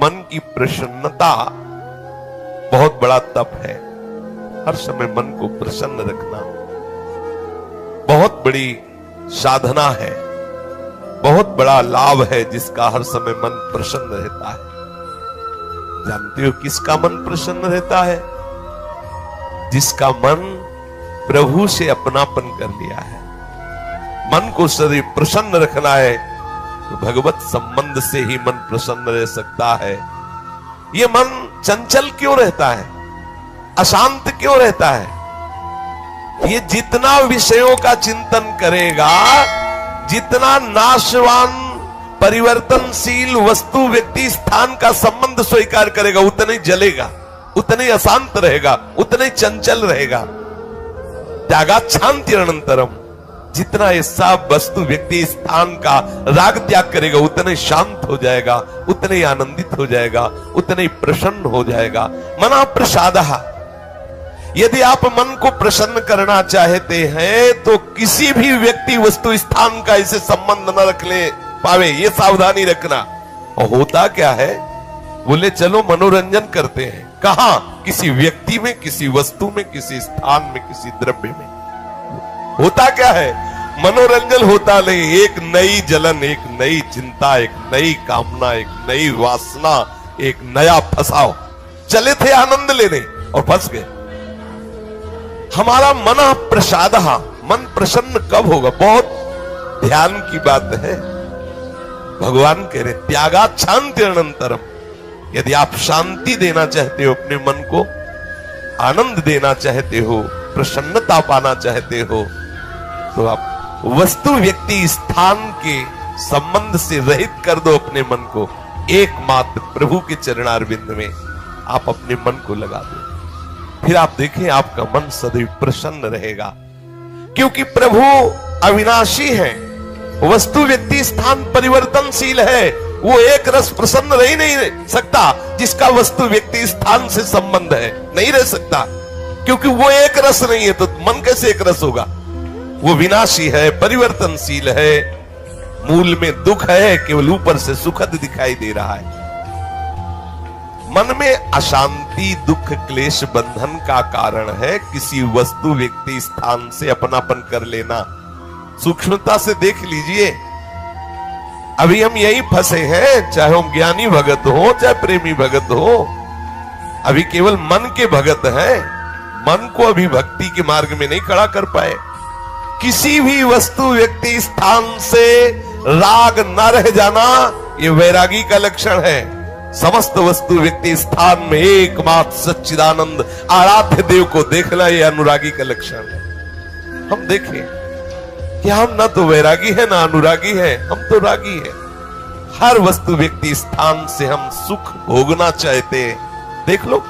मन की प्रसन्नता बहुत बड़ा तप है। हर समय मन को प्रसन्न रखना बहुत बड़ी साधना है, बहुत बड़ा लाभ है, जिसका हर समय मन प्रसन्न रहता है। जानते हो किसका मन प्रसन्न रहता है? जिसका मन प्रभु से अपनापन कर लिया है। मन को सदैव प्रसन्न रखना है तो भगवत संबंध से ही मन प्रसन्न रह सकता है। ये मन चंचल क्यों रहता है, अशांत क्यों रहता है? ये जितना विषयों का चिंतन करेगा, जितना नाशवान परिवर्तनशील वस्तु व्यक्ति स्थान का संबंध स्वीकार करेगा, उतना ही जलेगा, उतना ही अशांत रहेगा, उतना ही चंचल रहेगा। त्यागात् शांति अनंतरम, जितना ऐसा वस्तु व्यक्ति स्थान का राग त्याग करेगा, उतना ही शांत हो जाएगा, उतना ही आनंदित हो जाएगा, उतना ही प्रसन्न हो जाएगा। मना प्रसादः, यदि आप मन को प्रसन्न करना चाहते हैं तो किसी भी व्यक्ति वस्तु स्थान का इसे संबंध न रख ले पावे, ये सावधानी रखना। और होता क्या है, बोले चलो मनोरंजन करते हैं। कहां? किसी व्यक्ति में, किसी वस्तु में, किसी स्थान में, किसी द्रव्य में। होता क्या है, मनोरंजन होता नहीं, एक नई जलन, एक नई चिंता, एक नई कामना, एक नई वासना, एक नया फसाव। चले थे आनंद लेने और फंस गए। हमारा मन प्रसाद, मन प्रसन्न कब होगा? बहुत ध्यान की बात है। भगवान कह रहे त्यागात् शांति अनंतरम, यदि आप शांति देना चाहते हो अपने मन को, आनंद देना चाहते हो, प्रसन्नता पाना चाहते हो, तो आप वस्तु व्यक्ति स्थान के संबंध से रहित कर दो अपने मन को। एकमात्र प्रभु के चरणारविंद में आप अपने मन को लगा दो। फिर आप देखें आपका मन सदैव प्रसन्न रहेगा, क्योंकि प्रभु अविनाशी है, वस्तु व्यक्ति स्थान परिवर्तनशील है। वो एक रस प्रसन्न रह ही नहीं सकता जिसका वस्तु व्यक्ति स्थान से संबंध है, नहीं रह सकता, क्योंकि वो एक रस नहीं है तो मन कैसे एक रस होगा? वो विनाशी है, परिवर्तनशील है, मूल में दुख है, केवल ऊपर से सुखद दिखाई दे रहा है। मन में अशांति, दुख, क्लेश, बंधन का कारण है किसी वस्तु व्यक्ति स्थान से अपनापन कर लेना। सूक्ष्मता से देख लीजिए, अभी हम यही फंसे हैं, चाहे हम ज्ञानी भगत हो, चाहे प्रेमी भगत हो, अभी केवल मन के भगत हैं। मन को अभी भक्ति के मार्ग में नहीं खड़ा कर पाए। किसी भी वस्तु व्यक्ति स्थान से राग न रह जाना, ये वैरागी का लक्षण है। समस्त वस्तु व्यक्ति स्थान में एकमात्र सच्चिदानंद आराध्य देव को देखना, ये अनुरागी का लक्षण है। हम देखें कि हम ना तो वैरागी है ना अनुरागी है, हम तो रागी है। हर वस्तु व्यक्ति स्थान से हम सुख भोगना चाहते हैं। देख लो,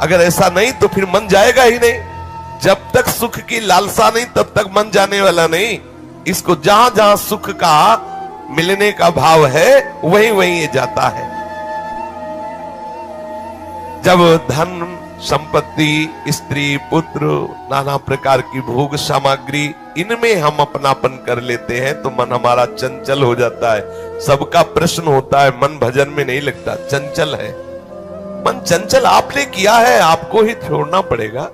अगर ऐसा नहीं तो फिर मन जाएगा ही नहीं। जब तक सुख की लालसा नहीं तब तक मन जाने वाला नहीं। इसको जहां जहां सुख का मिलने का भाव है वहीं वहीं ये जाता है। जब धन संपत्ति, स्त्री, पुत्र, नाना प्रकार की भोग सामग्री, इनमें हम अपनापन कर लेते हैं तो मन हमारा चंचल हो जाता है। सबका प्रश्न होता है, मन भजन में नहीं लगता, चंचल है। मन चंचल आपने किया है, आपको ही छोड़ना पड़ेगा।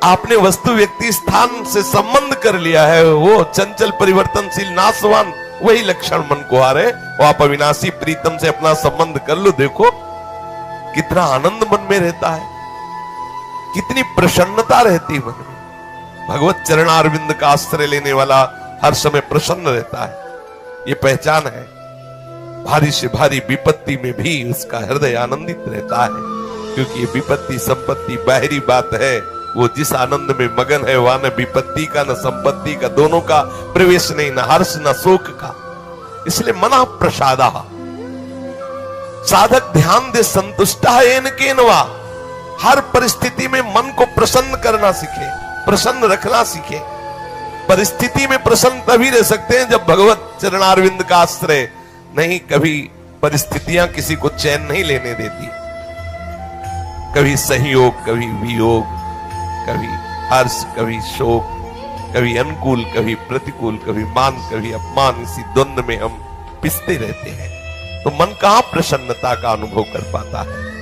आपने वस्तु व्यक्ति स्थान से संबंध कर लिया है, वो चंचल, परिवर्तनशील, नाशवान, वही लक्षण मन को आ रहे। वो आप अविनाशी प्रीतम से अपना संबंध कर लो, देखो कितना आनंद मन में रहता है, कितनी प्रसन्नता रहती मन में। भगवत चरणारविंद का आश्रय लेने वाला हर समय प्रसन्न रहता है, ये पहचान है। भारी से भारी विपत्ति में भी उसका हृदय आनंदित रहता है, क्योंकि ये विपत्ति संपत्ति बाहरी बात है। वो जिस आनंद में मगन है वहां न विपत्ति का न संपत्ति का, दोनों का प्रवेश नहीं, न हर्ष न शोक का। इसलिए मना प्रसादा, साधक ध्यान दे संतुष्टा येन केनवा। हर परिस्थिति में मन को प्रसन्न करना सीखे, प्रसन्न रखना सीखे। परिस्थिति में प्रसन्न तभी रह सकते हैं जब भगवत चरणारविंद का आश्रय नहीं। कभी परिस्थितियां किसी को चैन नहीं लेने देती, कभी सहयोग, कभी वियोग, कभी हर्ष, कभी शोक, कभी अनुकूल, कभी प्रतिकूल, कभी मान, कभी अपमान। इसी द्वंद्व में हम पिसते रहते हैं। तो मन कहां प्रसन्नता का अनुभव कर पाता है।